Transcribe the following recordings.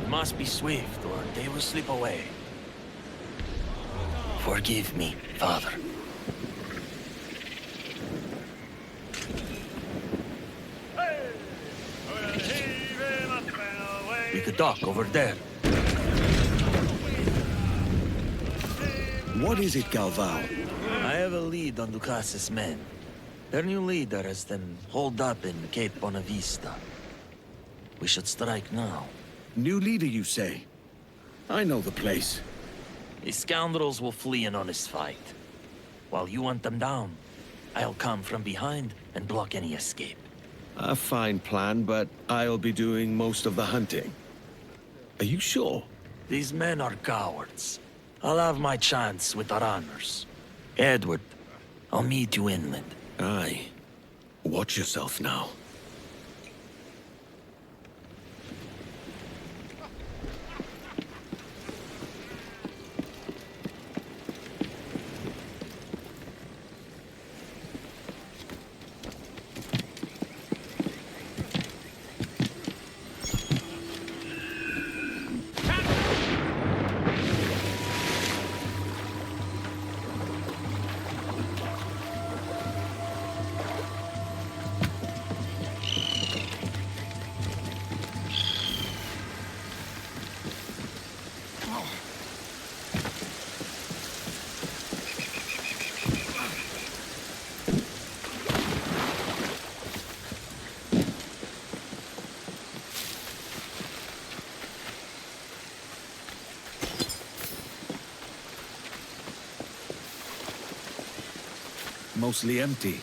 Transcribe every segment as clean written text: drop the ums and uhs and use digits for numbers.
must be swift, or they will slip away. Forgive me, Father. We could dock over there. What is it, Galvao? I have a lead on Ducas's men. Their new leader has them holed up in Cape Bonavista. We should strike now. New leader, you say? I know the place. These scoundrels will flee an honest fight. While you hunt them down, I'll come from behind and block any escape. A fine plan, but I'll be doing most of the hunting. Are you sure? These men are cowards. I'll have my chance with our honors. Edward, I'll meet you inland. Aye. Watch yourself now. Mostly empty.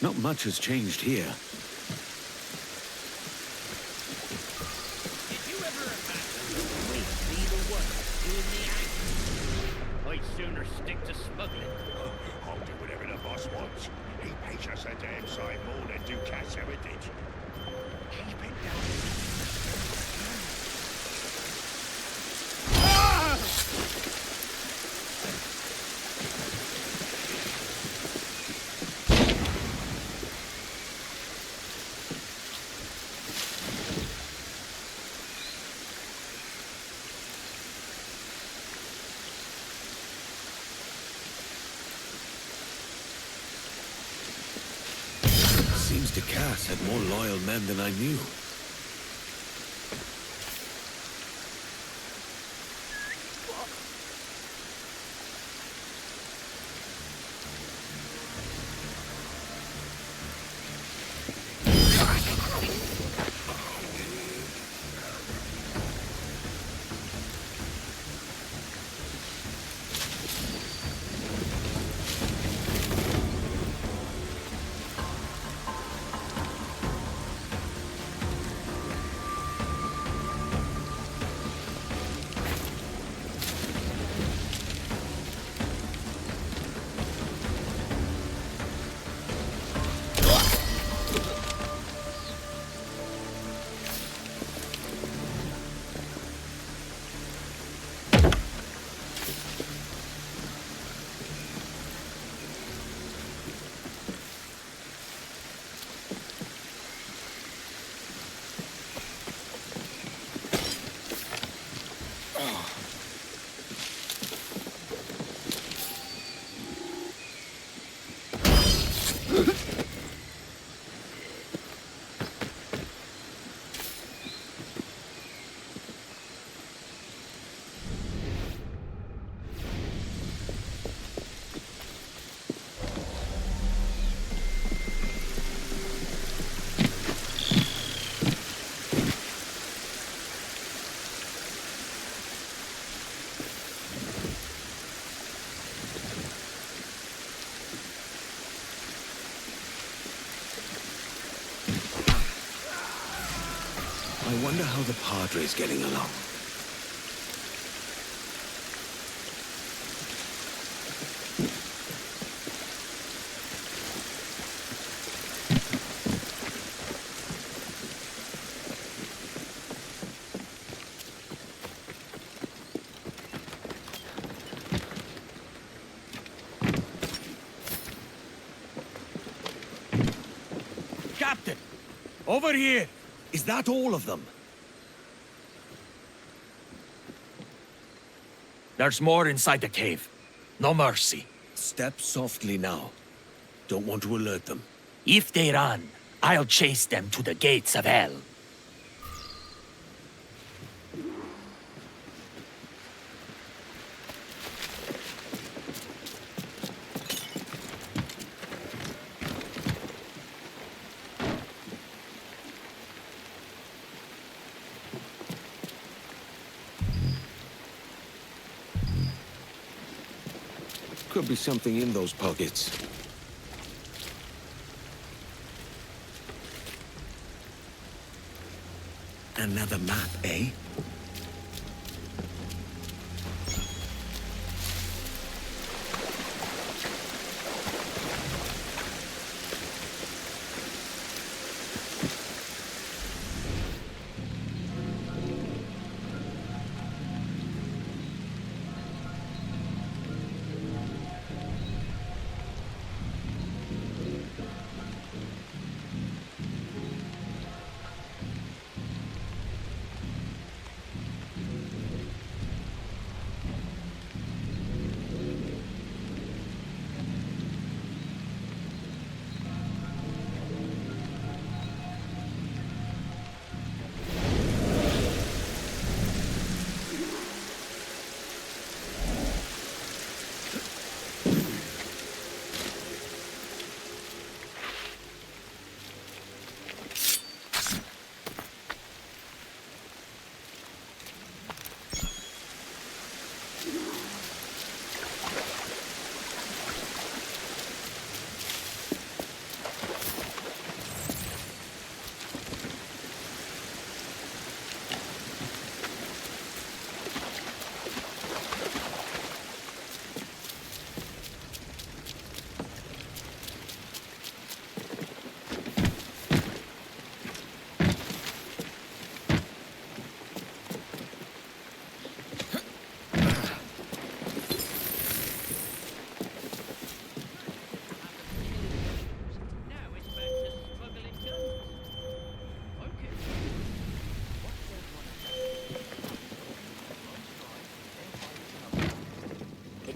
Not much has changed here. Did you ever imagine we'd be the ones doing the acting? I'd sooner stick to smuggling. I'll do whatever the boss wants. He pays us a damn sight more than Dukas ever did. Keep it down. Seems Dukas had more loyal men than I knew. I wonder how the Padre's getting along. Captain! Over here! Is that all of them? There's more inside the cave. No mercy. Step softly now. Don't want to alert them. If they run, I'll chase them to the gates of hell. Could be something in those pockets. Another map, eh?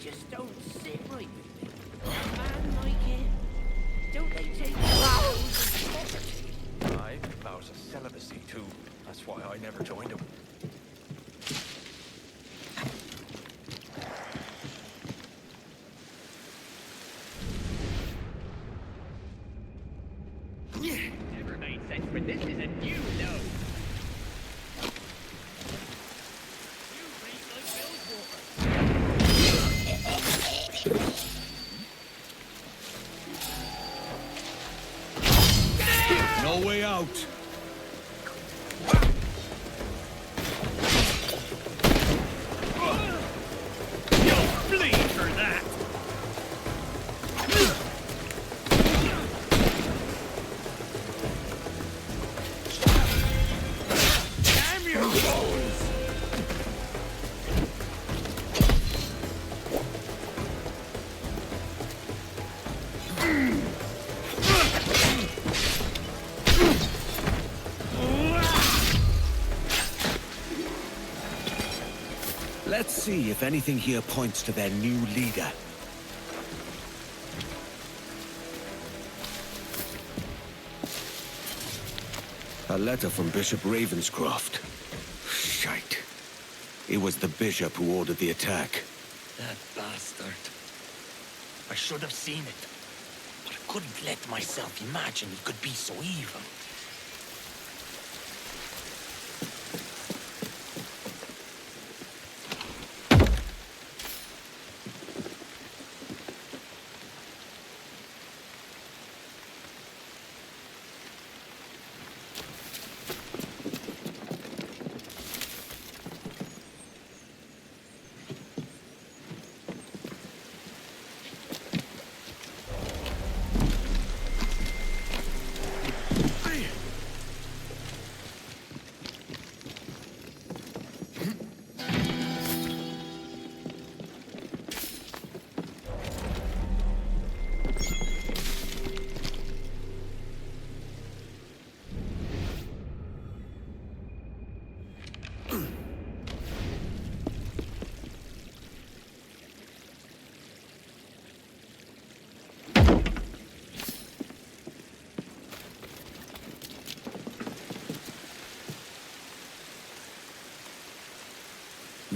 Just don't sit right with me. A man like him. Don't they take vows of poverty? Aye, vows of celibacy too. That's why I never joined him. Never made sense, but this is a new low. You read like Bill's No way out. You'll bleed for that. Damn your bones! Let's see if anything here points to their new leader. A letter from Bishop Ravenscroft. Shite. It was the bishop who ordered the attack. That bastard. I should have seen it. But I couldn't let myself imagine he could be so evil.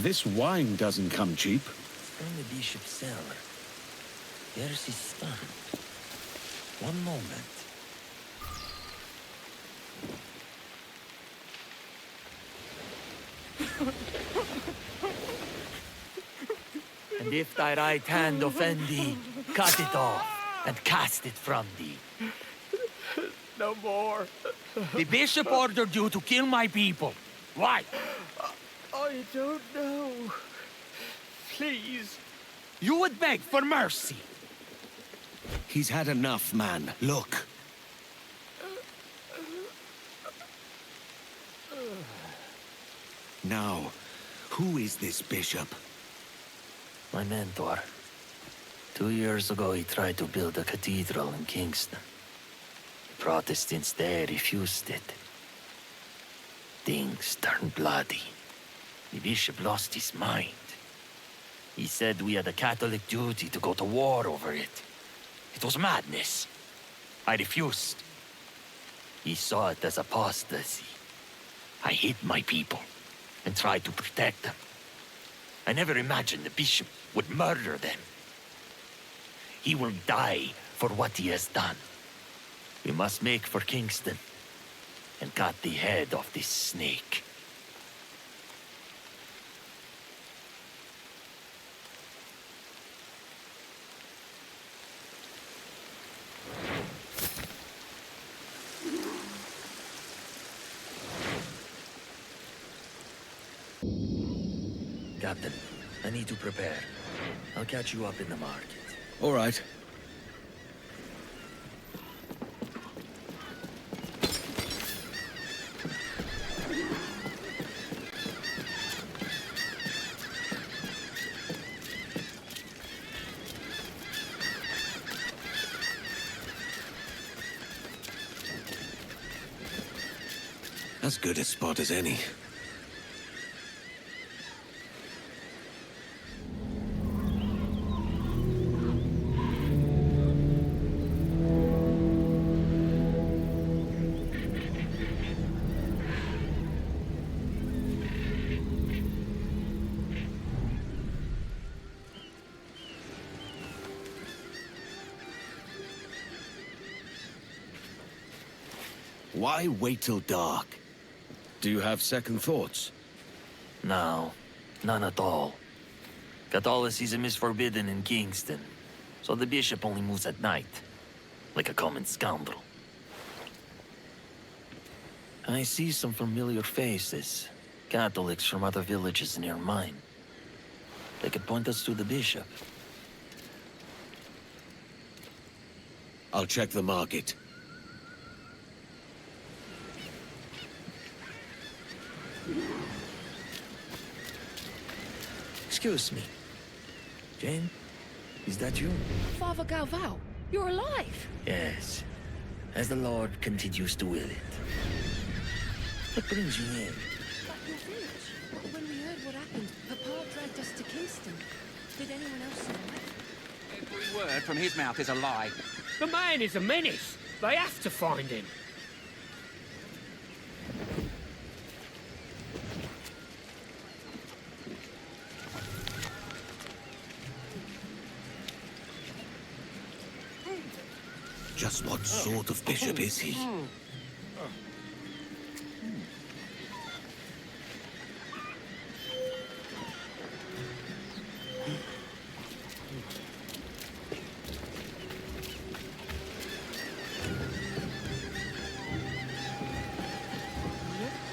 This wine doesn't come cheap. From the bishop's cellar. There's his son. One moment. And if thy right hand offend thee, cut it off and cast it from thee. No more. The bishop ordered you to kill my people. Why? I don't know. Please. You would beg for mercy. He's had enough, man. Look. Now, who is this bishop? My mentor. 2 years ago, he tried to build a cathedral in Kingston. The Protestants there refused it. Things turned bloody. The bishop lost his mind. He said we had a Catholic duty to go to war over it. It was madness. I refused. He saw it as apostasy. I hid my people and tried to protect them. I never imagined the bishop would murder them. He will die for what he has done. We must make for Kingston and cut the head of this snake. Captain, I need to prepare. I'll catch you up in the market. All right. As good a spot as any. Why wait till dark? Do you have second thoughts? No, none at all. Catholicism is forbidden in Kingston, so the bishop only moves at night, like a common scoundrel. I see some familiar faces, Catholics from other villages near mine. They could point us to the bishop. I'll check the market. Excuse me. Jane, is that you? Father Galval, you're alive! Yes, as the Lord continues to will it. What brings you in? Back your village. When we heard what happened, Papa dragged us to Kingston. Did anyone else know it? Every word from his mouth is a lie. The man is a menace. They have to find him. Just what sort of bishop is he?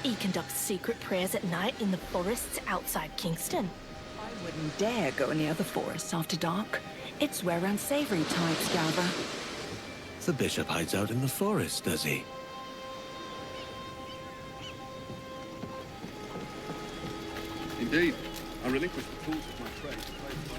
He conducts secret prayers at night in the forests outside Kingston. I wouldn't dare go near the forests after dark. It's where unsavory types gather. The bishop hides out in the forest, does he? Indeed. I relinquish the tools of my trade to play with my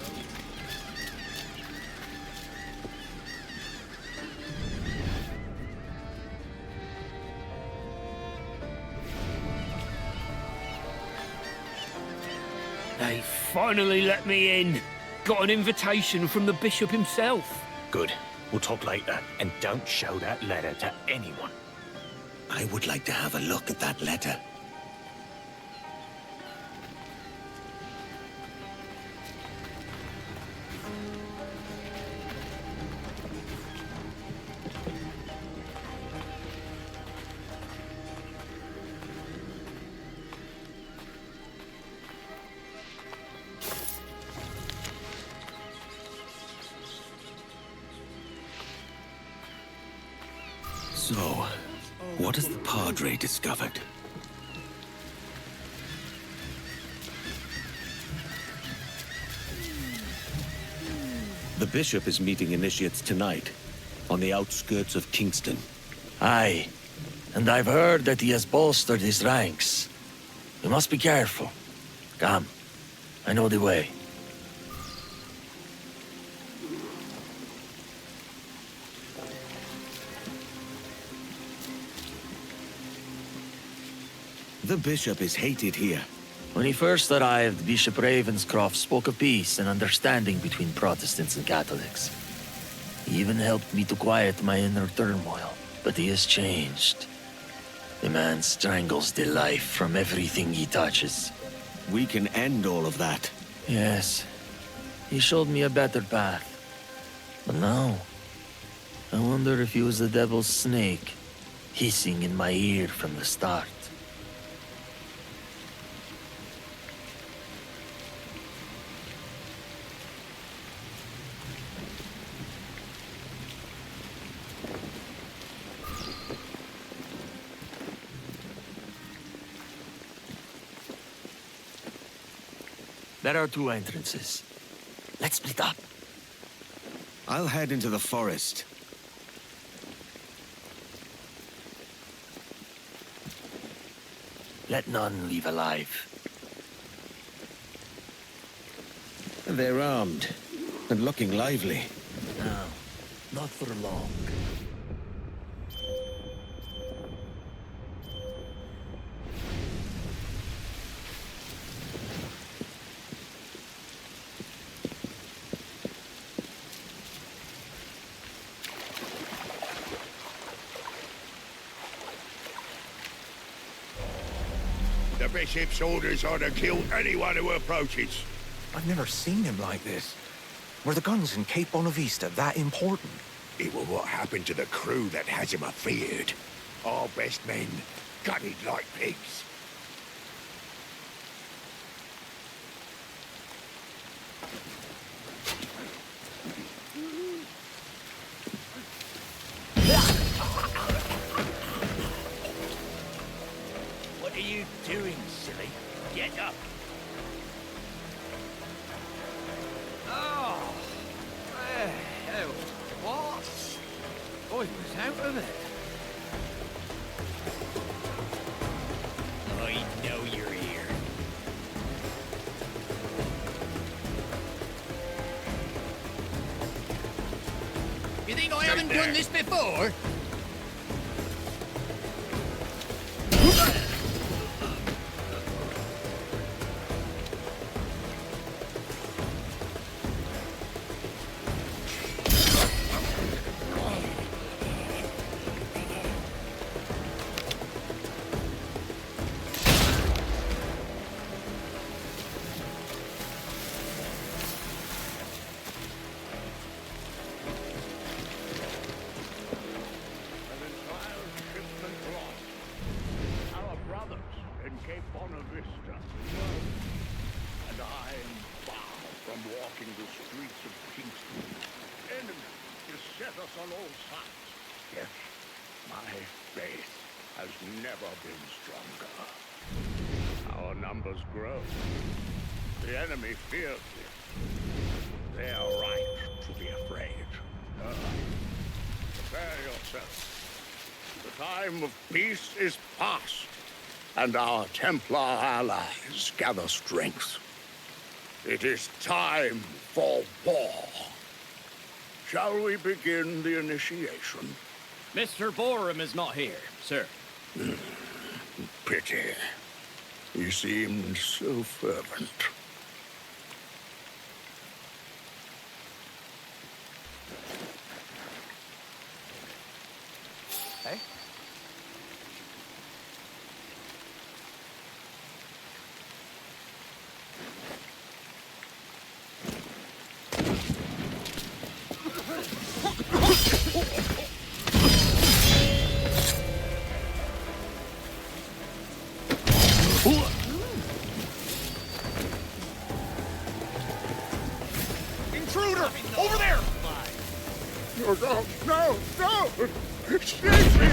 own. They finally let me in. Got an invitation from the bishop himself. Good. We'll talk later. And don't show that letter to anyone. I would like to have a look at that letter. So, what has the Padre discovered? The Bishop is meeting initiates tonight, on the outskirts of Kingston. Aye, and I've heard that he has bolstered his ranks. We must be careful. Come, I know the way. The Bishop is hated here. When he first arrived, Bishop Ravenscroft spoke of peace and understanding between Protestants and Catholics. He even helped me to quiet my inner turmoil, but he has changed. The man strangles the life from everything he touches. We can end all of that. Yes, he showed me a better path. But now, I wonder if he was the devil's snake, hissing in my ear from the start. There are two entrances. Let's split up. I'll head into the forest. Let none leave alive. They're armed, and looking lively. No, not for long. The Bishop's orders are to kill anyone who approaches. I've never seen him like this. Were the guns in Cape Bonavista that important? It was what happened to the crew that has him afeared. Our best men, gutted like pigs. What are you doing, silly? Get up. Oh, what? I was out of it. I know you're here. You think I haven't done this before? On all sides. Yes, my faith has never been stronger. Our numbers grow. The enemy fears it. They are right to be afraid. Prepare yourself. The time of peace is past, and our Templar allies gather strength. It is time for war. Shall we begin the initiation? Mr. Borum is not here, sir. Pity. He seemed so fervent. Hey? Intruder! Over there! No, no, no, no! Save me!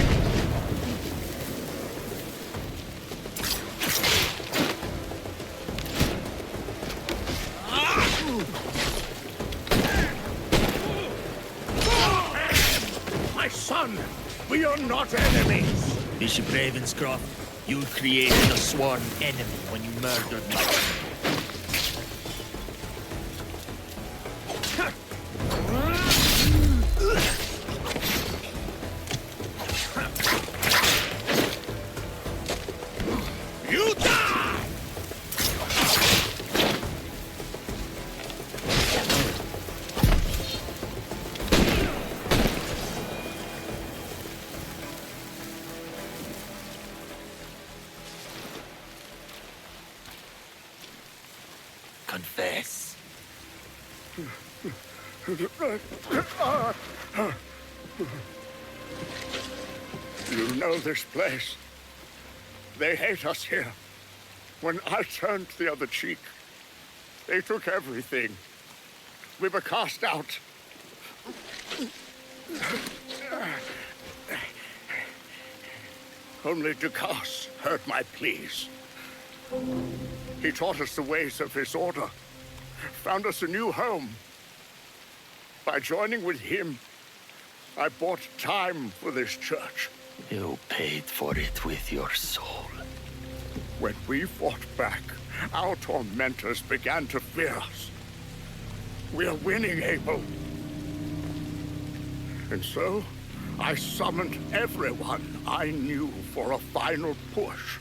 My son, we are not enemies. Bishop Ravenscroft, you created a sworn enemy when you murdered my son. You die! Confess. You know this place. They hate us here. When I turned the other cheek, they took everything. We were cast out. Only Dukas heard my pleas. He taught us the ways of his order, found us a new home. By joining with him, I bought time for this church. You paid for it with your soul. When we fought back, our tormentors began to fear us. We are winning, Abel. And so, I summoned everyone I knew for a final push.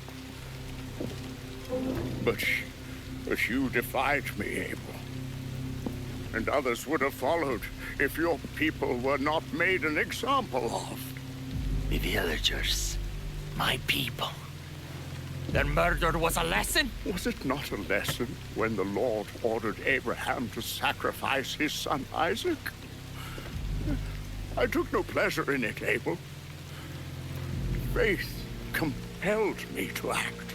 But you defied me, Abel. And others would have followed if your people were not made an example of. The villagers, my people. Their murder was a lesson? Was it not a lesson when the Lord ordered Abraham to sacrifice his son Isaac? I took no pleasure in it, Abel. Faith compelled me to act.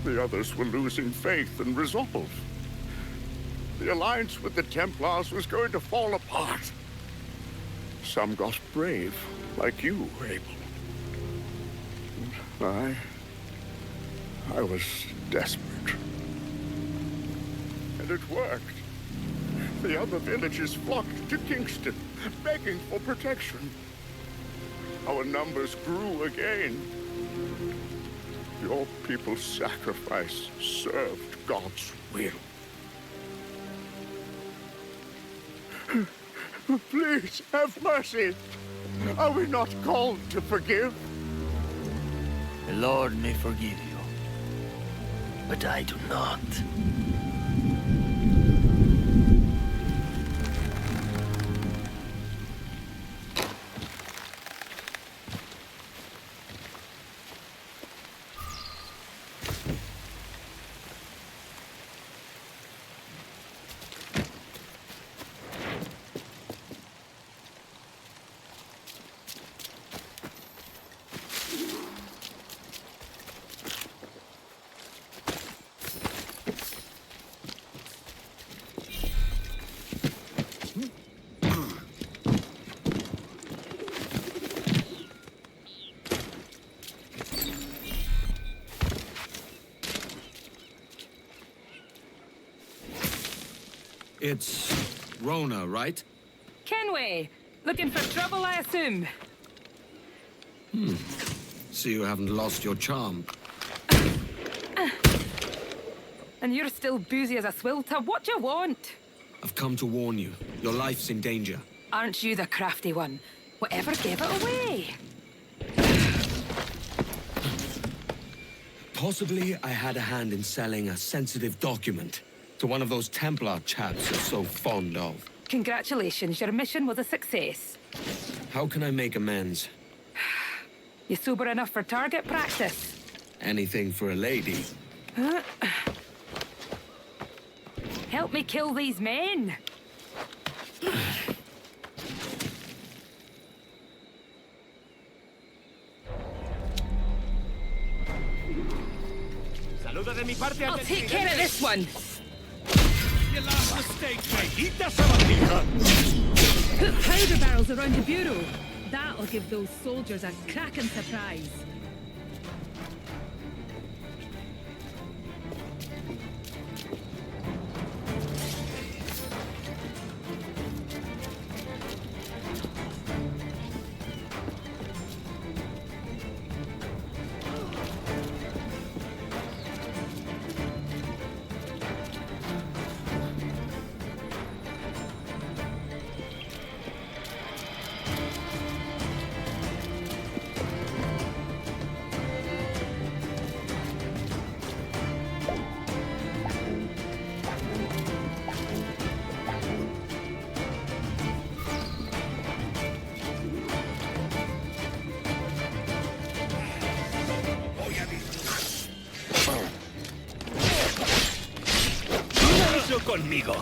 The others were losing faith and resolve. The alliance with the Templars was going to fall apart. Some got brave, like you, Abel. I was desperate. And it worked. The other villages flocked to Kingston, begging for protection. Our numbers grew again. Your people's sacrifice served God's will. Please, have mercy. Are we not called to forgive? The Lord may forgive you, but I do not. It's Rona, right? Kenway! Looking for trouble, I assume? So you haven't lost your charm. And you're still boozy as a swilter. What do you want? I've come to warn you. Your life's in danger. Aren't you the crafty one? Whatever gave it away? Possibly I had a hand in selling a sensitive document to one of those Templar chaps you're so fond of. Congratulations, your mission was a success. How can I make amends? You sober enough for target practice? Anything for a lady. Help me kill these men! Saluda de mi parte. I'll take care of this one! Put powder barrels around the bureau. That'll give those soldiers a cracking surprise. Conmigo.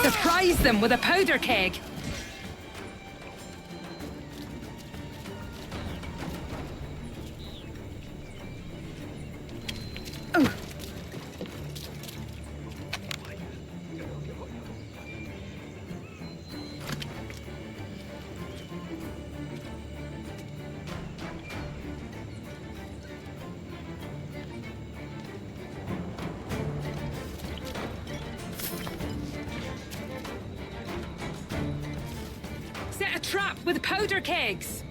Surprise them with a powder keg. Set a trap with powder kegs.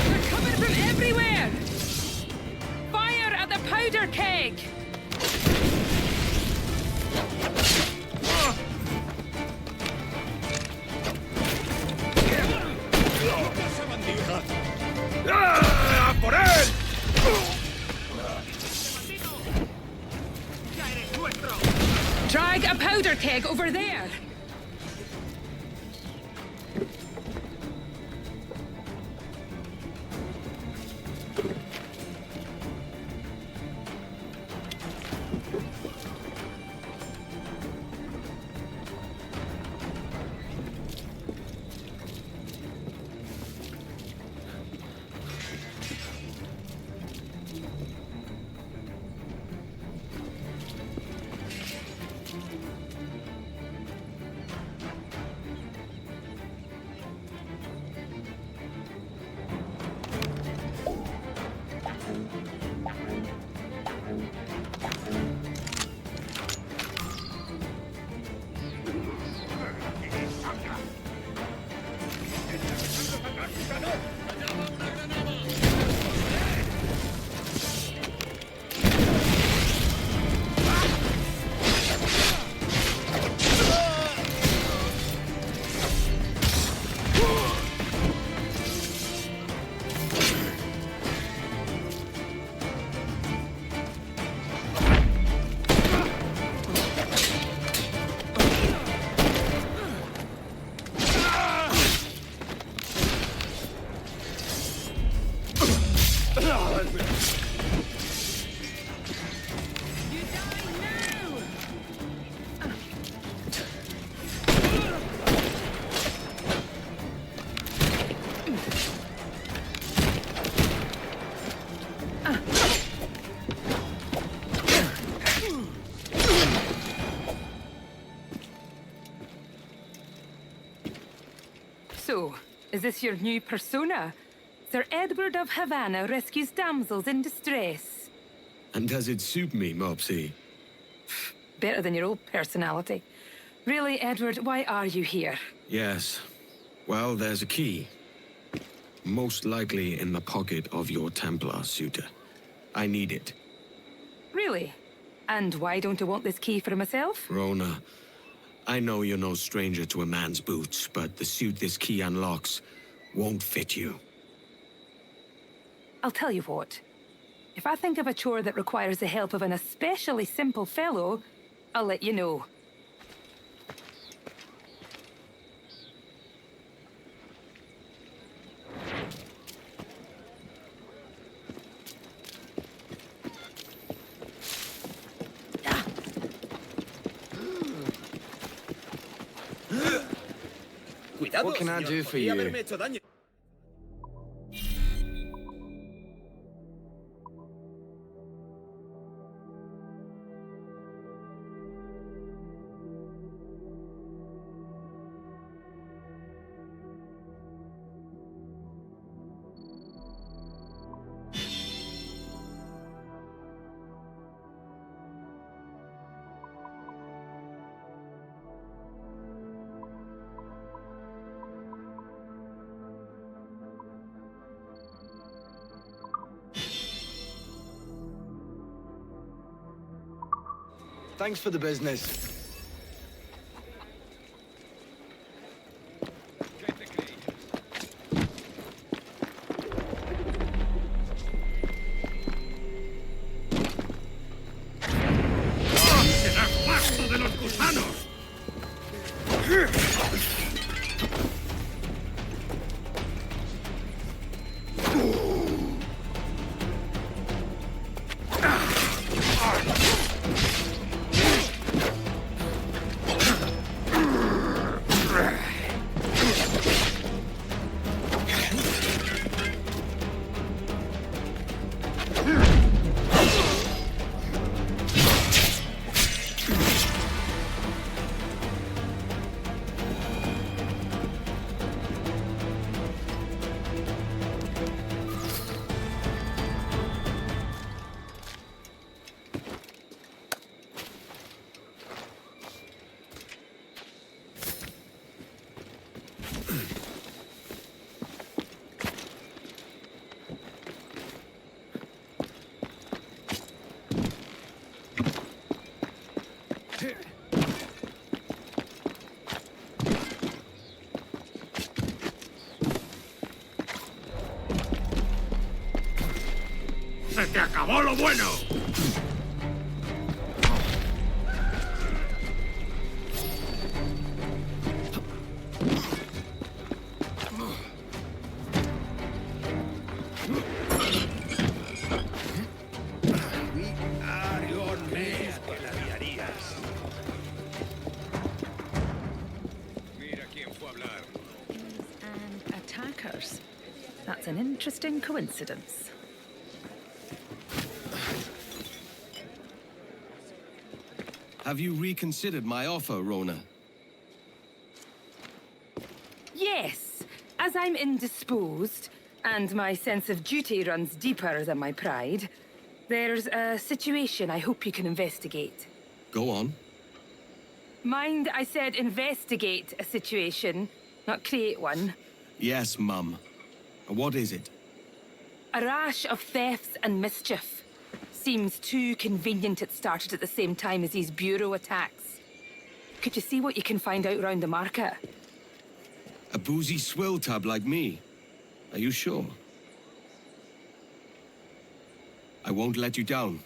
They're coming from everywhere! Fire at the powder keg! ¡Por él! Drag a powder keg over there! So, is this your new persona? Sir Edward of Havana rescues damsels in distress. And does it suit me, Mopsy? Better than your old personality. Really, Edward, why are you here? Yes. Well, there's a key. Most likely in the pocket of your Templar suitor. I need it. Really? And why don't I want this key for myself? Rona, I know you're no stranger to a man's boots, but the suit this key unlocks won't fit you. I'll tell you what. If I think of a chore that requires the help of an especially simple fellow, I'll let you know. Cuidado, What can I señor. do for Podría you? haberme hecho daño. Thanks for the business. ¡Serás pasto de los gusanos! ¡Se te acabó lo bueno! Mira quién fue a hablar. And attackers. That's an interesting coincidence. Have you reconsidered my offer, Rona? Yes, as I'm indisposed, and my sense of duty runs deeper than my pride, there's a situation I hope you can investigate. Go on. Mind, I said investigate a situation, not create one. Yes, Mum. What is it? A rash of thefts and mischief. Seems too convenient it started at the same time as these bureau attacks. Could you see what you can find out round the market? A boozy swill tub like me? Are you sure? I won't let you down.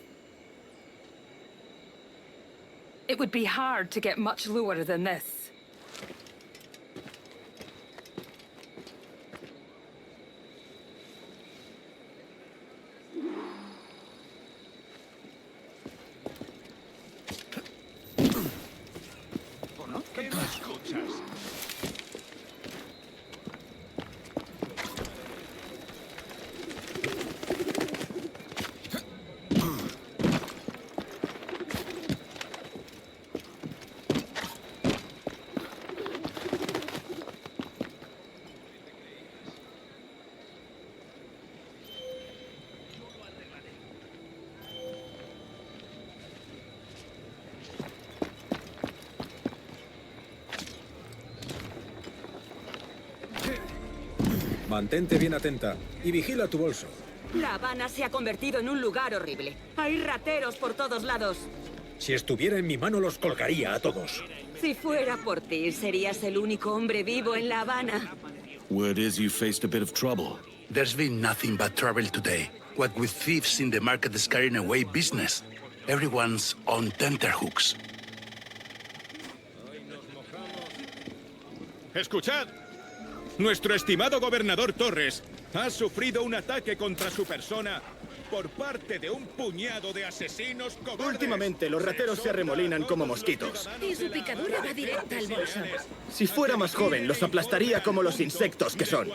It would be hard to get much lower than this. ¿Qué me escuchas? Mantente bien atenta y vigila tu bolso. La Habana se ha convertido en un lugar horrible. Hay rateros por todos lados. Si estuviera en mi mano los colgaría a todos. Si fuera por ti, serías el único hombre vivo en La Habana. Word is you faced a bit of trouble. There's been nothing but trouble today. What with thieves in the market scaring away business. Everyone's on tenterhooks. ¡Escuchad! Nuestro estimado gobernador Torres ha sufrido un ataque contra su persona por parte de un puñado de asesinos cobardes. Últimamente los rateros se arremolinan como mosquitos. Y su picadura va directa al bolso. Si fuera más joven, los aplastaría como los insectos que son.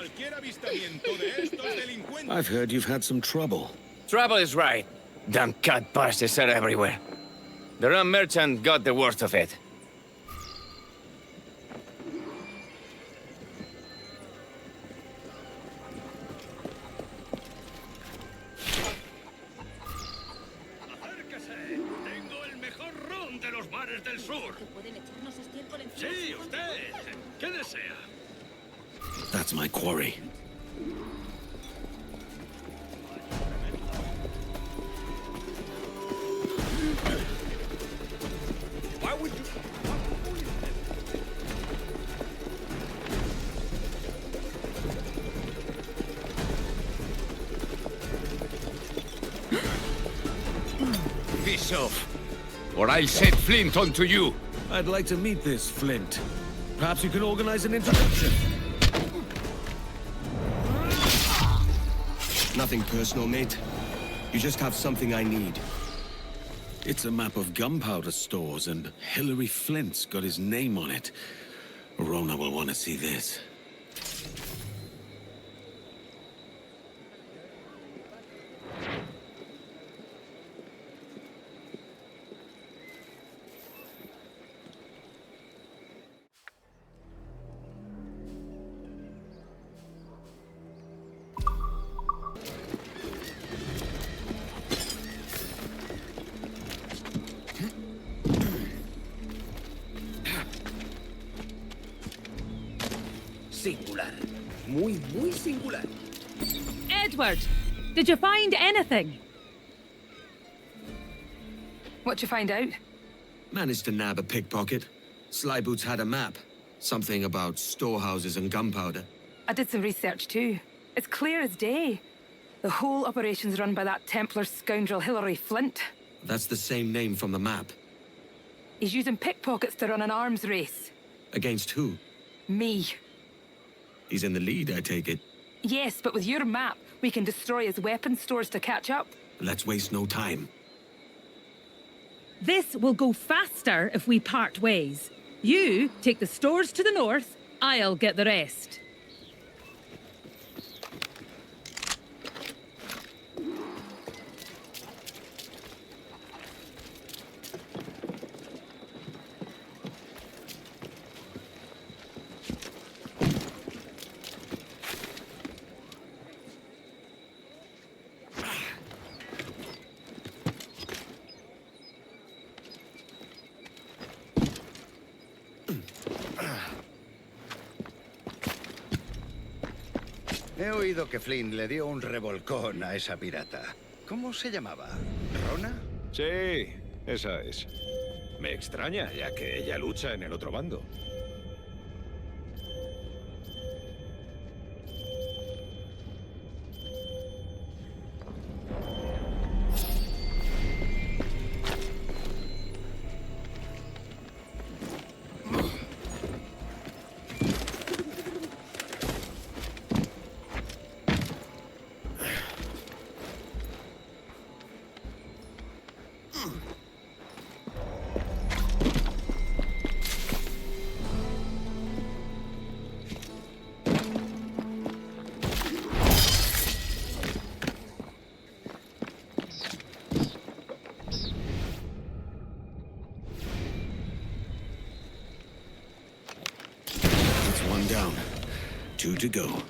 I've heard you've had some trouble. Trouble is right. Damn cat bastards are everywhere. The rum merchant got the worst of it. Tengo el mejor ron de los mares del sur. Sí, usted. ¿Qué desea? That's my quarry. Why would you... Piss off. Or I'll set Flint onto you. I'd like to meet this Flint. Perhaps you can organize an introduction. Nothing personal, mate. You just have something I need. It's a map of gunpowder stores, and Hilary Flint's got his name on it. Rona will want to see this. Singular. Muy, muy singular. Edward, did you find anything? What'd you find out? Managed to nab a pickpocket. Slyboots had a map. Something about storehouses and gunpowder. I did some research too. It's clear as day. The whole operation's run by that Templar scoundrel Hilary Flint. That's the same name from the map. He's using pickpockets to run an arms race. Against who? Me. He's in the lead, I take it. Yes, but with your map, we can destroy his weapons stores to catch up. Let's waste no time. This will go faster if we part ways. You take the stores to the north, I'll get the rest. He oído que Flint le dio un revolcón a esa pirata. ¿Cómo se llamaba? ¿Rona? Sí, esa es. Me extraña, ya que ella lucha en el otro bando. Down. 2 to go.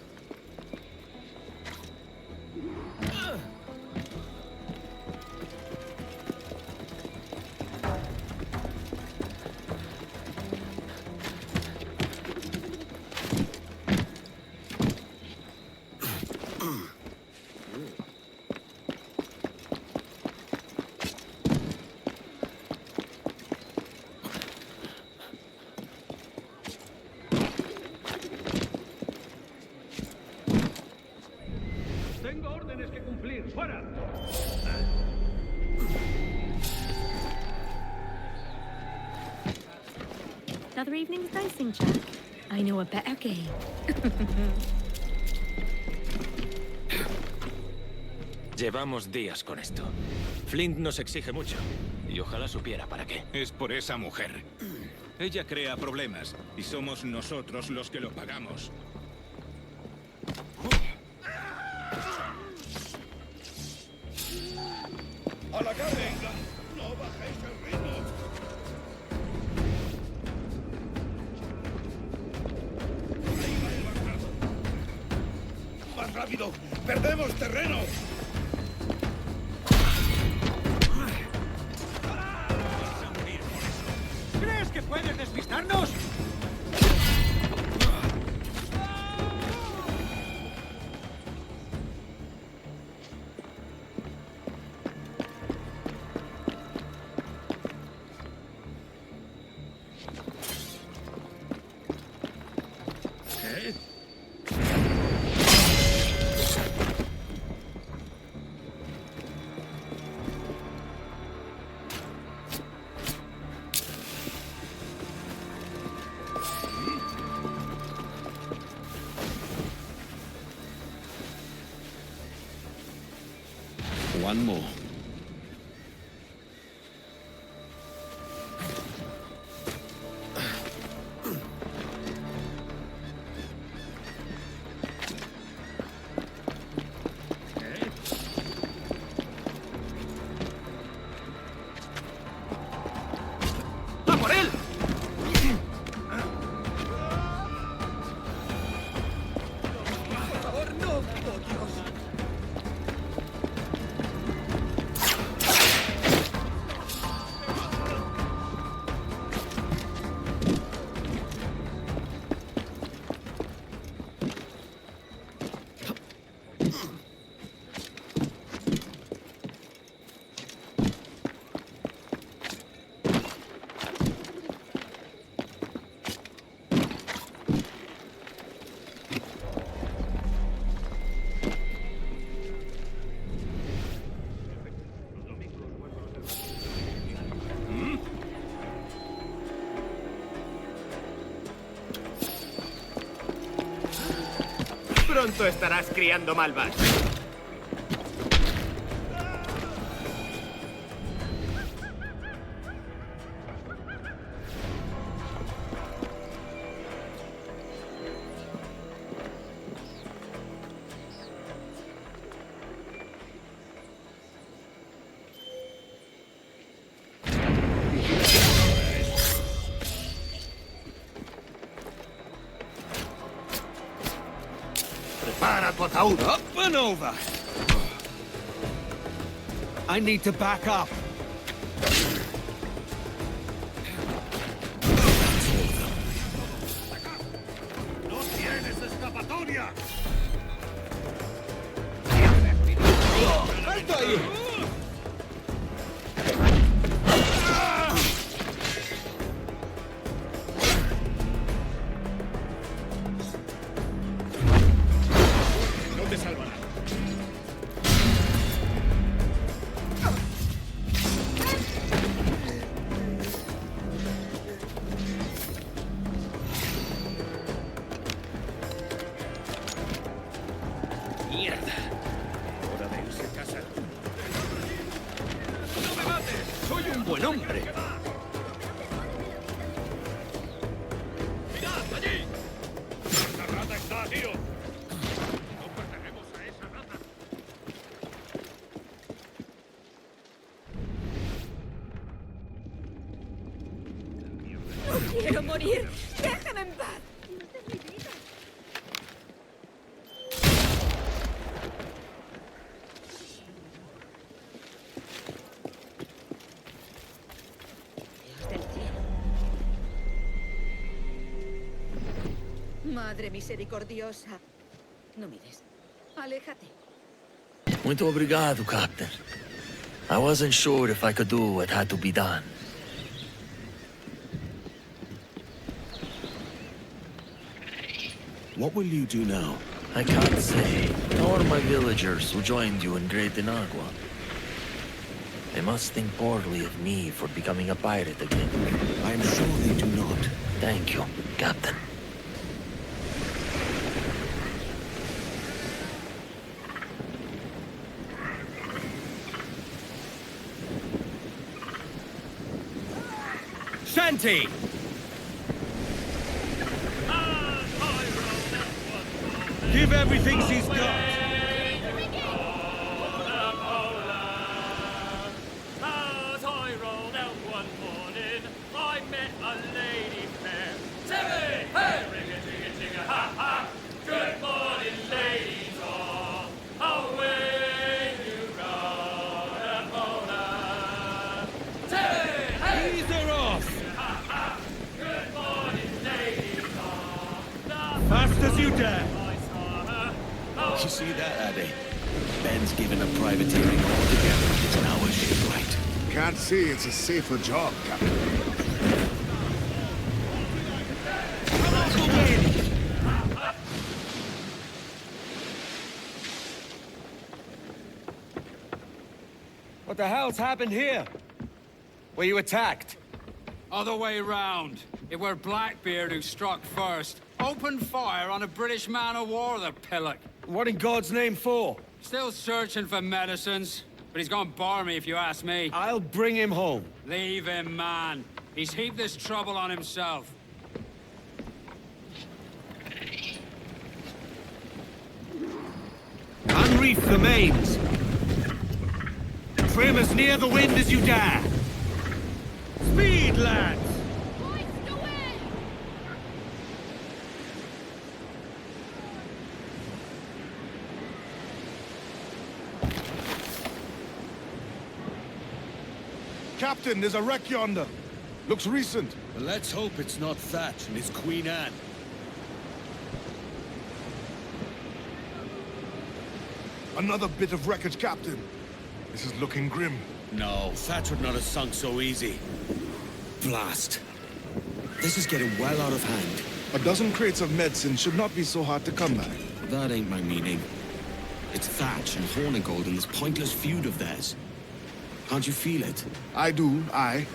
Another evening's dicing, Jack. I know a better game. Llevamos días con esto. Flint nos exige mucho. Y ojalá supiera para qué. Es por esa mujer. Ella crea problemas y somos nosotros los que lo pagamos. ¡A la carga! ¡No bajéis el ritmo! ¡Ahí va el bastardo! ¡Más rápido! ¡Perdemos terreno! ¿Crees que puedes despistarnos? One more. ¡A por él! Por favor, no. ¡Oh, Dios! Pronto estarás criando malvas. Prepara tu ataúd. Up and over. I need to back up. ¡No tienes escapatoria! ¡Alto ahí! No te salvará. ¡Mierda! Hora de irse a casa. ¡No me mates! ¡Soy un buen hombre! ¡Mirad allí! ¡Esa rata está, tío! No pertenecemos a esa rata. ¡No quiero morir! ¡Déjame en paz! Dios del cielo. Madre misericordiosa. No mires. Aléjate. Muito obrigado, Captain. I wasn't sure if I could do what had to be done. What will you do now? I can't say. Nor my villagers who joined you in Great Inagua. They must think poorly of me for becoming a pirate again. I am sure they do not. Thank you, Captain. shanty! Give everything she's got! As I rolled out one morning, I met a lady fair. Timmy! Hey! Ring-a-ting-a-ting-a, ha-ha! Good morning, ladies all! Away you go, Ramona! Timmy! Hey! Ease her off! Ha-ha! Good morning, ladies all! Fast as you dare! You see that, Addy? Ben's given a privateering altogether. It's an hour shipwright. Can't say it's a safer job, Captain. What the hell's happened here? Were you attacked? Other way round. It were Blackbeard who struck first. Opened fire on a British man-o'-war, the pillock. What in God's name for? Still searching for medicines, but he's gone barmy if you ask me. I'll bring him home. Leave him, man. He's heaped this trouble on himself. Unreef the mains. Trim as near the wind as you dare. Speed, lads! Captain, there's a wreck yonder. Looks recent. Well, let's hope it's not Thatch and it's Queen Anne. Another bit of wreckage, Captain. This is looking grim. No, Thatch would not have sunk so easy. Blast. This is getting well out of hand. A dozen crates of medicine should not be so hard to come by. That ain't my meaning. It's Thatch and Hornigold in this pointless feud of theirs. Can't you feel it? I do, aye.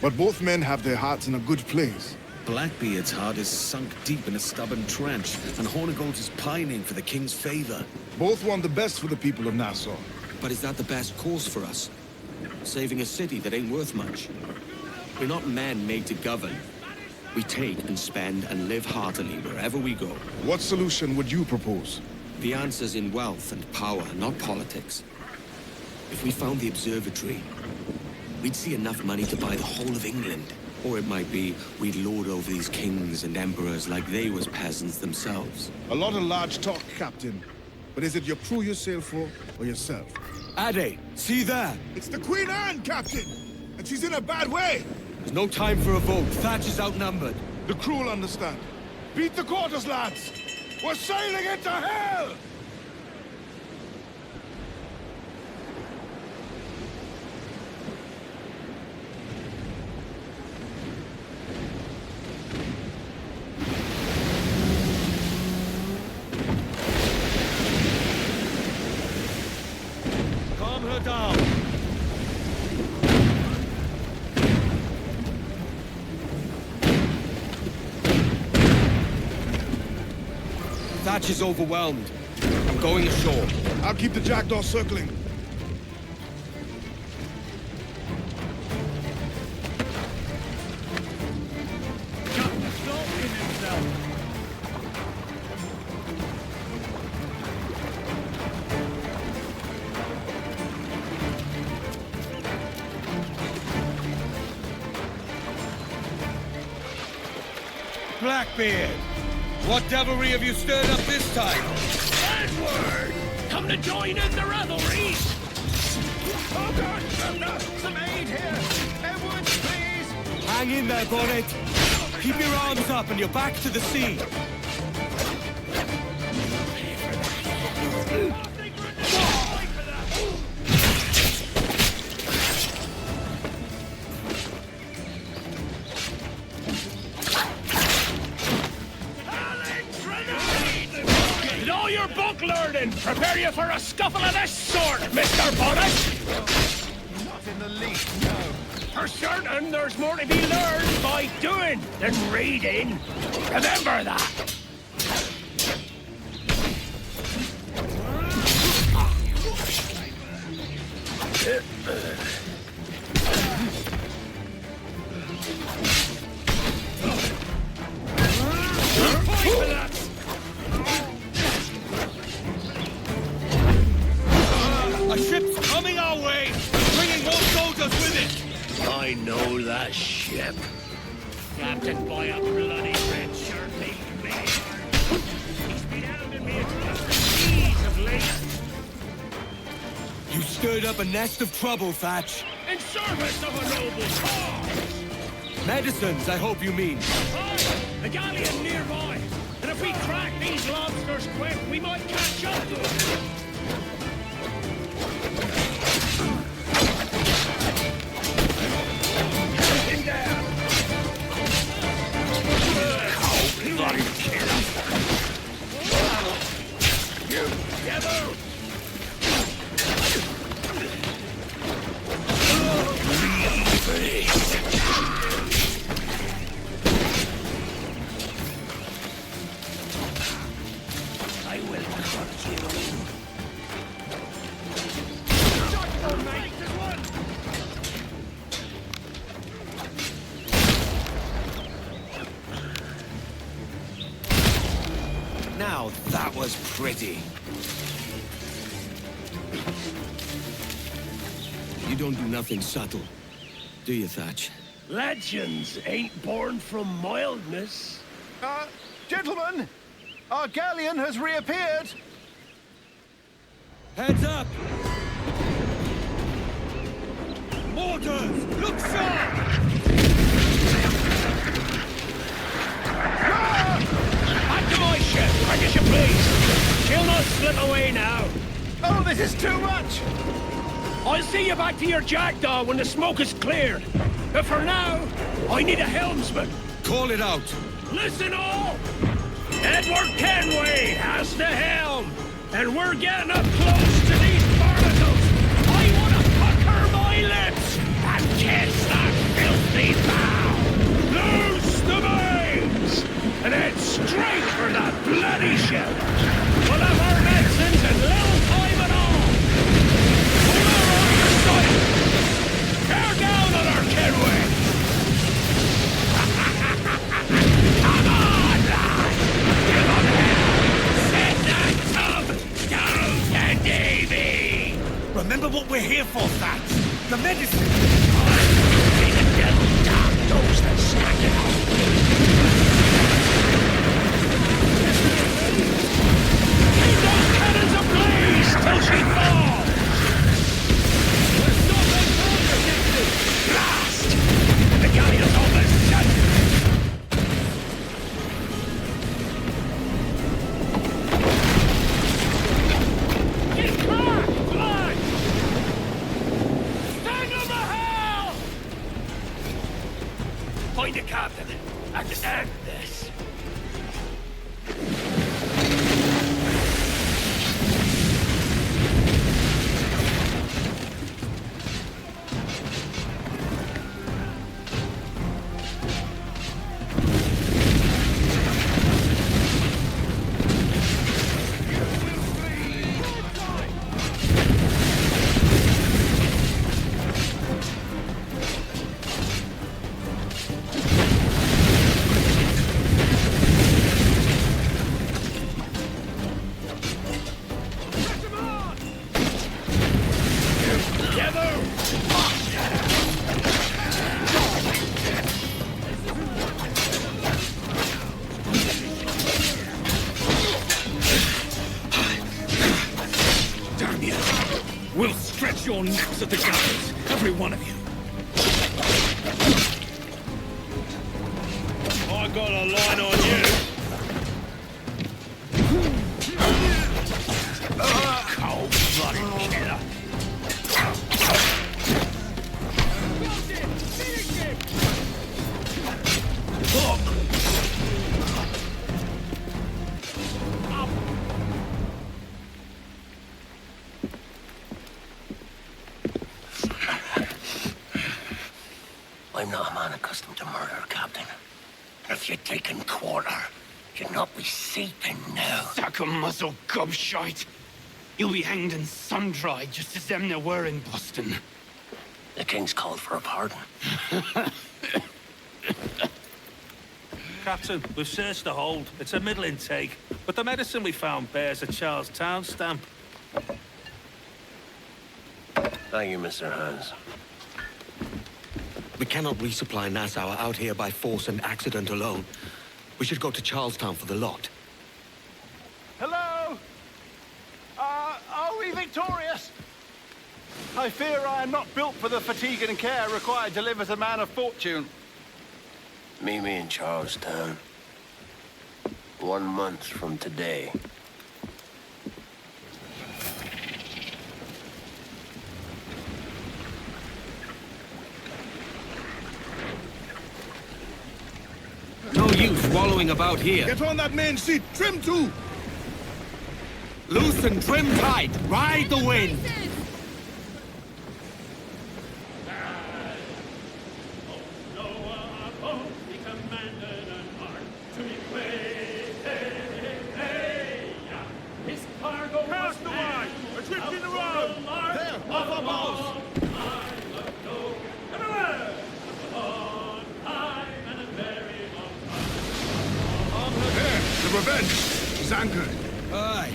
But both men have their hearts in a good place. Blackbeard's heart is sunk deep in a stubborn trench, and Hornigold's is pining for the king's favor. Both want the best for the people of Nassau. But is that the best course for us? Saving a city that ain't worth much? We're not men made to govern. We take and spend and live heartily wherever we go. What solution would you propose? The answer's in wealth and power, not politics. If we found the observatory, we'd see enough money to buy the whole of England. Or it might be we'd lord over these kings and emperors like they was peasants themselves. A lot of large talk, Captain. But is it your crew you sail for, or yourself? Addy, see there! It's the Queen Anne, Captain! And she's in a bad way! There's no time for a vote. Thatch is outnumbered. The crew will understand. Beat the quarters, lads! We're sailing into hell! Calm her down. Thatch is overwhelmed. I'm going ashore. I'll keep the jackdaw circling. Blackbeard! What devilry have you stirred up this time? Edward! Come to join in the revelry! Oh God! Some aid here! Edward, please! Hang in there, Bonnet! Keep your arms up and your back to the sea! Learning. Prepare you for a scuffle of this sort, Mr. Bonnet! Not in the least, no. For certain, there's more to be learned by doing than reading. Remember that! I know that ship. Captain by a bloody red shirt, man. He's been hounding me across the seas of late. You stirred up a nest of trouble, Thatch. In service of a noble cause. Medicines, I hope you mean. Aye, a galleon nearby. And if we crack these lobsters quick, we might catch up to them. Bloody killer! You devil! I will cut you. Shotgun, mate! There's one! Now that was pretty. You don't do nothing subtle, do you, Thatch? Legends ain't born from mildness. Gentlemen, our galleon has reappeared. Heads up! Mortars! Look sharp! Back to my ship, quick as you please. She'll not slip away now. Oh, this is too much! I'll see you back to your jackdaw when the smoke is cleared. But for now, I need a helmsman. Call it out! Listen all! Edward Kenway has the helm, and we're getting up close to these barnacles. I want to pucker my lips and kiss that filthy bow. Loose the mains, and head straight for that bloody ship. We'll have our medicines in little time at all. Hold on your sight. Tear down on our Kenway. Come on, lad! Give up hell! Set that tub down to Davy! Remember what we're here for, Thatch! The medicine! May the devil damn those that snack it up! Keep those cannons ablaze till she falls! We're still going further, Captain! Blast! The galleon's almost shut! Get back, blood! Stand on the helm! Find the captain and end this. Damn you! We'll stretch your necks at the gallows, every one of you. I got a line on you. Cold-blooded killer. I'm not a man accustomed to murder, Captain. If you'd taken quarter, you'd not be seeping now. Sack a muzzle, gobshite. You'll be hanged and sun-dried just as them there were in Boston. The King's called for a pardon. Captain, we've searched the hold. It's a middle intake, but the medicine we found bears a Charles Towne stamp. Thank you, Mr. Hans. We cannot resupply Nassau out here by force and accident alone. We should go to Charles Towne for the lot. Hello? Are we victorious? I fear I am not built for the fatigue and care required to live as a man of fortune. Meet me in Charles Towne. 1 month from today. No use wallowing about here. Get on that main seat. Trim to! Loosen, trim tight. Ride the wind. Revenge is anchored. Aye.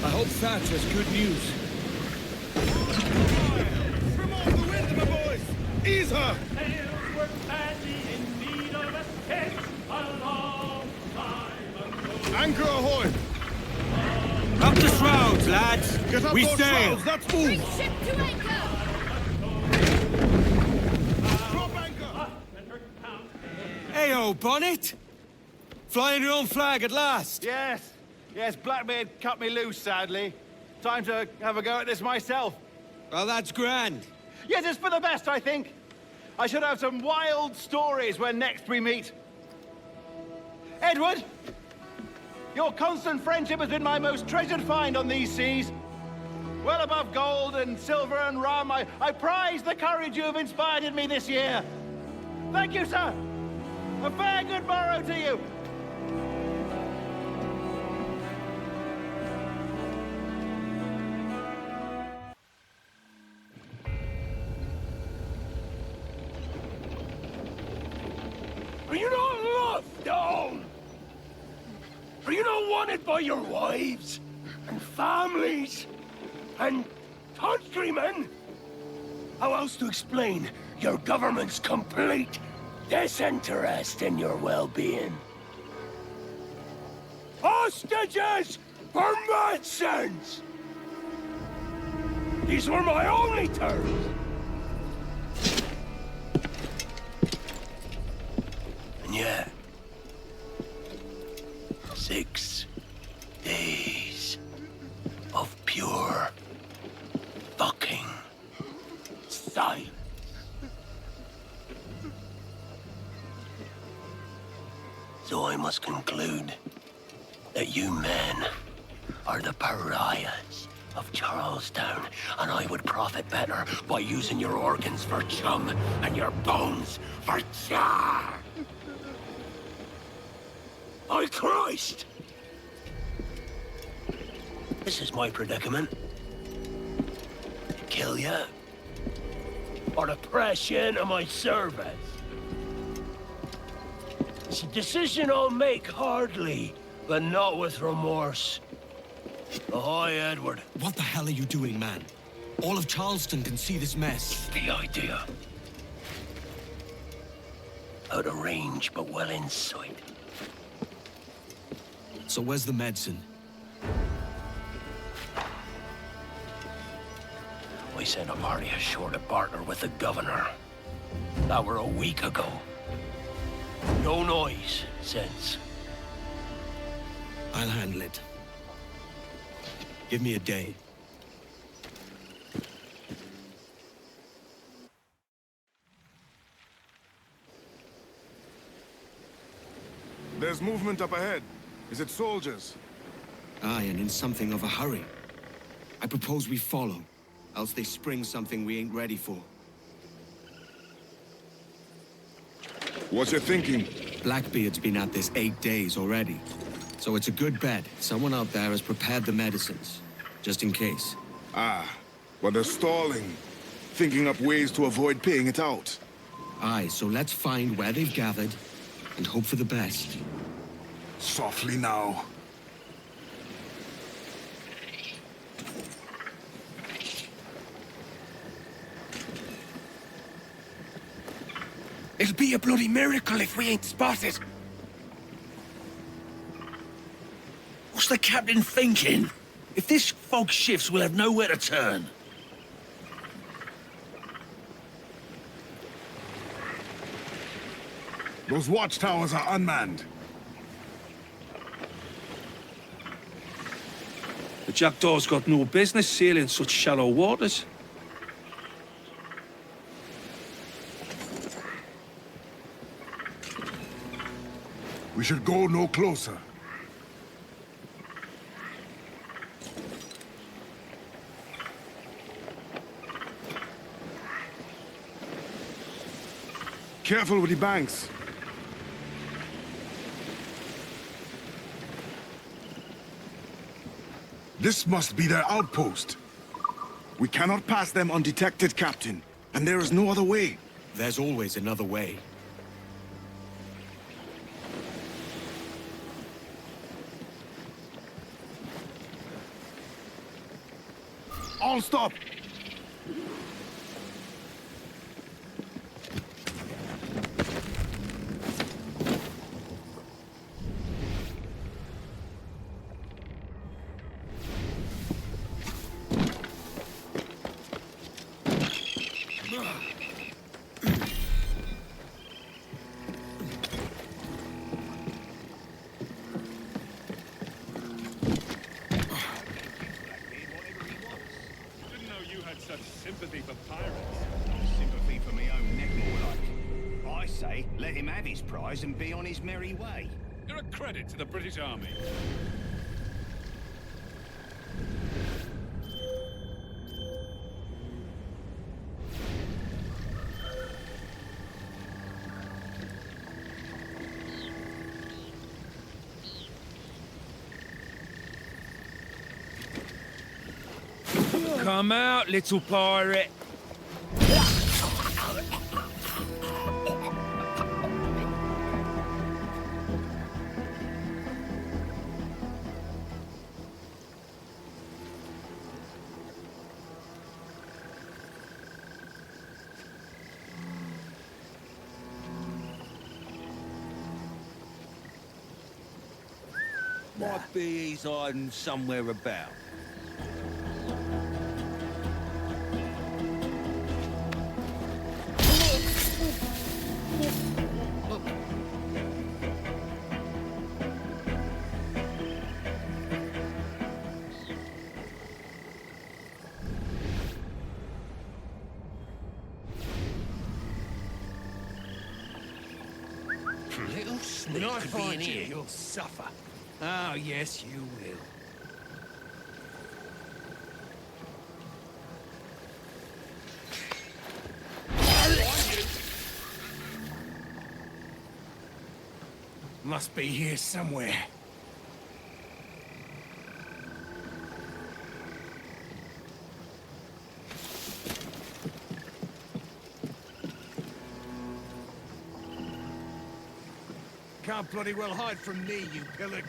I hope that's as good news. Trim off the wind, my boys! Ease her! Anchor ahoy! Up the shrouds, lads! Get up we those sail! shrouds, let's move! Ship to anchor! Drop anchor! Heyo, Bonnet! Flying your own flag at last! Yes. Yes, Blackbeard cut me loose, sadly. Time to have a go at this myself. Well, that's grand. Yes, it's for the best, I think. I should have some wild stories when next we meet. Edward! Your constant friendship has been my most treasured find on these seas. Well above gold and silver and rum, I prize the courage you have inspired in me this year. Thank you, sir. A fair good morrow to you. Are you not loved, Dawn? Are you not wanted by your wives and families and countrymen? How else to explain your government's complete disinterest in your well-being? Hostages for medicines! These were my only terms. And yet, 6 days of pure fucking silence. So I must conclude that you men are the pariahs of Charles Towne, and I would profit better by using your organs for chum and your bones for char. By Christ! This is my predicament. Kill ya, or to press you into my service. It's a decision I'll make hardly, but not with remorse. Ahoy, Edward. What the hell are you doing, man? All of Charleston can see this mess. The idea. Out of range, but well in sight. So where's the medicine? We sent a party ashore to partner with the governor. That were a week ago. No noise since. I'll handle it. Give me a day. There's movement up ahead. Is it soldiers? Aye, and in something of a hurry. I propose we follow, else they spring something we ain't ready for. What's your thinking? Blackbeard's been at this 8 days already. So it's a good bet someone out there has prepared the medicines, just in case. Ah, but they're stalling. Thinking up ways to avoid paying it out. Aye, so let's find where they've gathered and hope for the best. Softly now. It'll be a bloody miracle if we ain't spotted. What's the captain thinking? If this fog shifts, we'll have nowhere to turn. Those watchtowers are unmanned. The jackdaw's got no business sailing such shallow waters. We should go no closer. Careful with the banks. This must be their outpost. We cannot pass them undetected, Captain. And there is no other way. There's always another way. All stop! Sympathy for pirates. Sympathy for me own neck, more like. I say, let him have his prize and be on his merry way. You're a credit to the British Army. Come out, little pirate. Might be he's hiding somewhere about. Little sneak When I could be find in you, here. you'll suffer. Oh, yes, you will. Must be here somewhere. Can't bloody well hide from me, you pillock.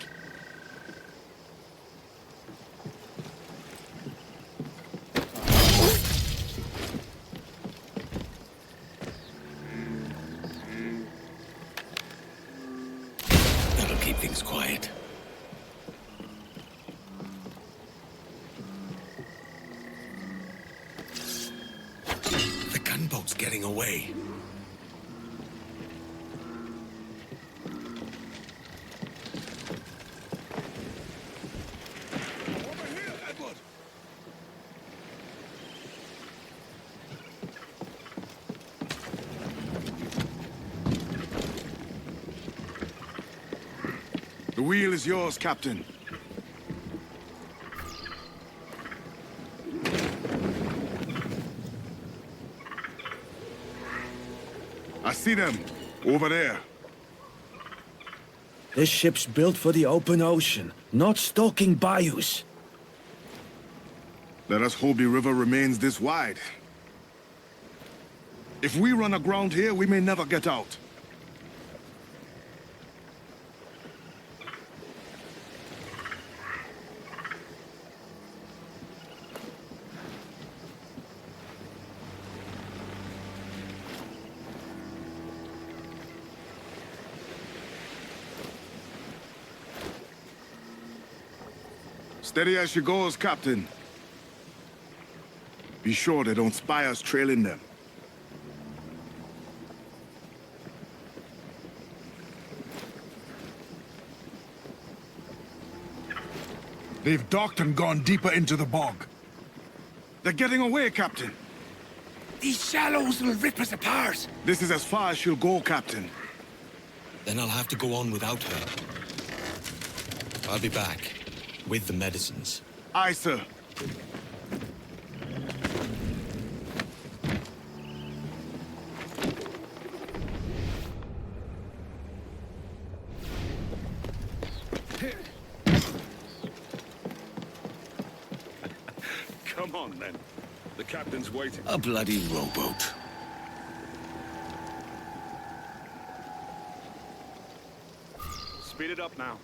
That'll keep things quiet. The gunboat's getting away. The wheel is yours, Captain. I see them. Over there. This ship's built for the open ocean, not stalking bayous. Let us hope the river remains this wide. If we run aground here, we may never get out. Steady as she goes, Captain. Be sure they don't spy us trailing them. They've docked and gone deeper into the bog. They're getting away, Captain. These shallows will rip us apart. This is as far as she'll go, Captain. Then I'll have to go on without her. I'll be back with the medicines. Aye, sir. Come on, then. The captain's waiting. A bloody rowboat. Speed it up now.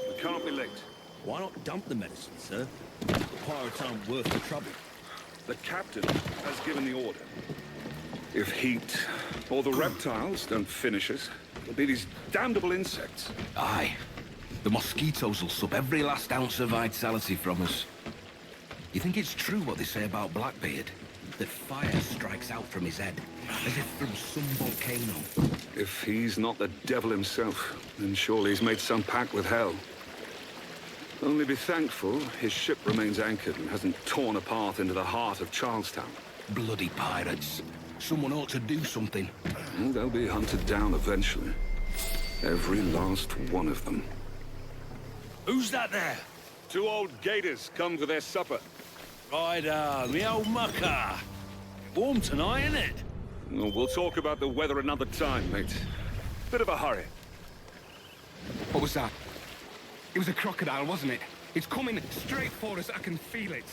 We can't be late. Why not dump the medicine, sir? The pirates aren't worth the trouble. The captain has given the order. If heat or the reptiles don't finish us, it'll be these damnable insects. Aye. The mosquitoes will suck every last ounce of vitality from us. You think it's true what they say about Blackbeard? That fire strikes out from his head, as if from some volcano. If he's not the devil himself, then surely he's made some pact with hell. Only be thankful his ship remains anchored and hasn't torn apart into the heart of Charles Towne. Bloody pirates. Someone ought to do something. Well, they'll be hunted down eventually. Every last one of them. Who's that there? 2 old gators come for their supper. Right, me old mucker. Warm tonight, isn't it? Well, we'll talk about the weather another time, mate. Bit of a hurry. What was that? It was a crocodile, wasn't it? It's coming straight for us. I can feel it.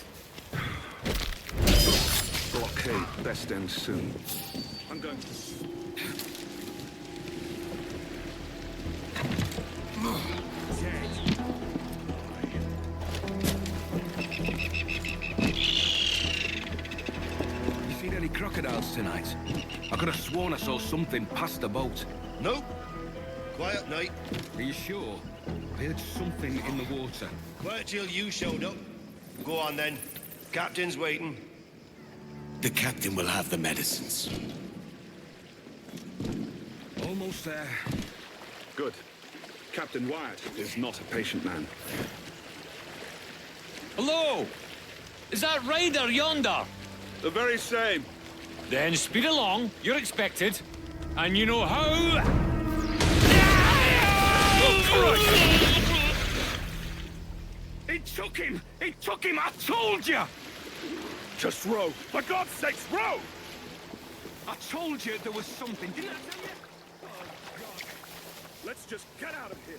Blockade best end soon. I'm going to... You seen any crocodiles tonight? I could have sworn I saw something past the boat. Nope. Quiet night. Are you sure? I heard something in the water. Quiet till you showed up. Go on then. Captain's waiting. The captain will have the medicines. Almost there. Good. Captain Wyatt is not a patient man. Hello! Is that Ryder yonder? The very same. Then speed along. You're expected. And you know how... It took him! It took him! I told you! Just row. For God's sakes, row! I told you there was something, didn't I tell you? Oh, God. Let's just get out of here.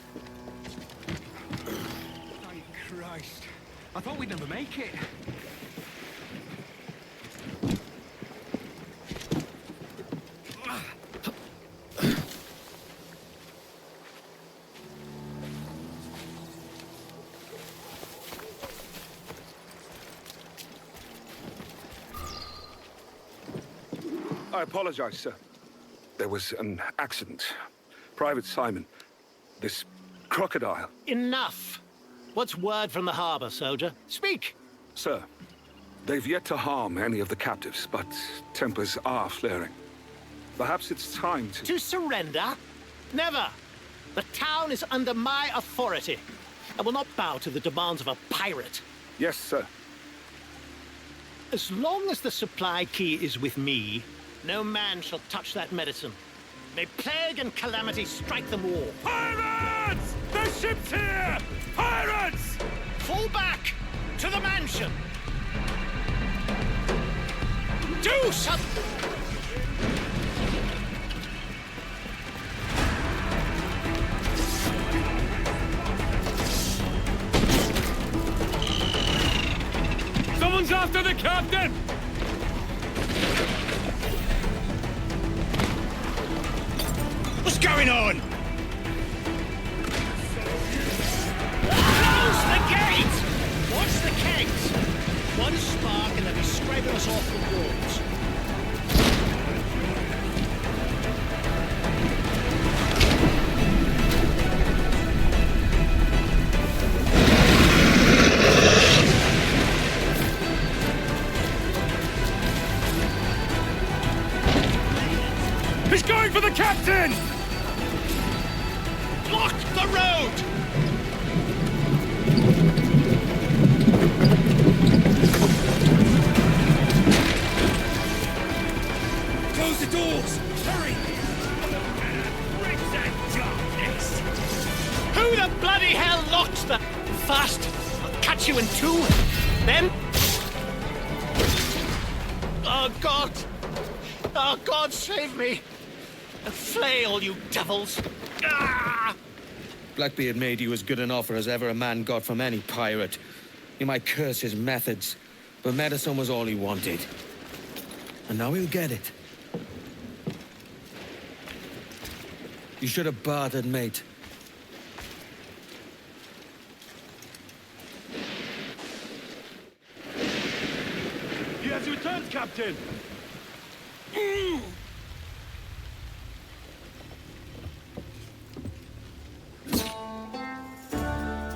Thank Christ. I thought we'd never make it. I apologize, sir. There was an accident. Private Simon. This crocodile. Enough! What's word from the harbor, soldier? Speak! Sir, they've yet to harm any of the captives, but tempers are flaring. Perhaps it's time to... To surrender? Never! The town is under my authority. I will not bow to the demands of a pirate. Yes, sir. As long as the supply key is with me, no man shall touch that medicine. May plague and calamity strike them all. Pirates! The ship's here! Pirates! Fall back! To the mansion! Do something! Someone's after the captain! What's going on? Close the gate! Watch the kegs! One spark and they'll be scraping us off the walls. Captain! Block the road! Close the doors! Hurry! Who the bloody hell locks them? Fast! I'll catch you in two. Then... Oh, God! Oh, God, save me! A flail, you devils! Ah! Blackbeard made you as good an offer as ever a man got from any pirate. You might curse his methods, but medicine was all he wanted. And now he'll get it. You should have bartered, mate. He has returned, Captain!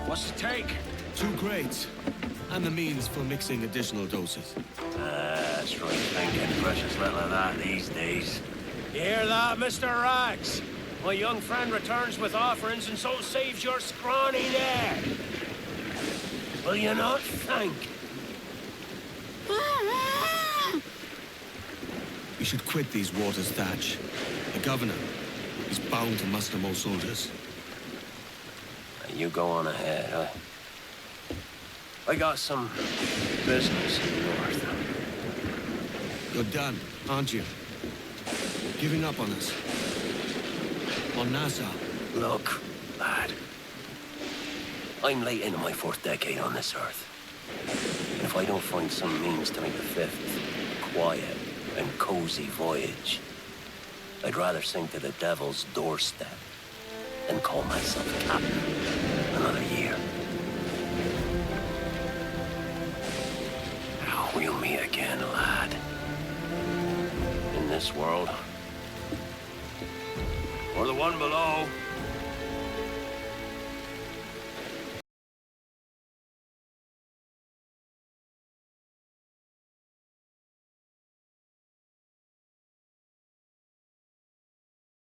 What's the take? 2 crates. And the means for mixing additional doses. That's right, thinking precious little of that these days. You hear that, Mr. Rags? My young friend returns with offerings and so saves your scrawny neck. Will you not thank? We should quit these waters, Thatch. The governor is bound to muster more soldiers. You go on ahead, I got some business in the north. You're done, aren't you? Giving up on us. On Nassau. Look, lad. I'm late into my 4th decade on this earth. And if I don't find some means to make the 5th quiet and cozy voyage, I'd rather sink to the devil's doorstep than call myself captain another year. We'll meet again, lad. In this world. Or the one below.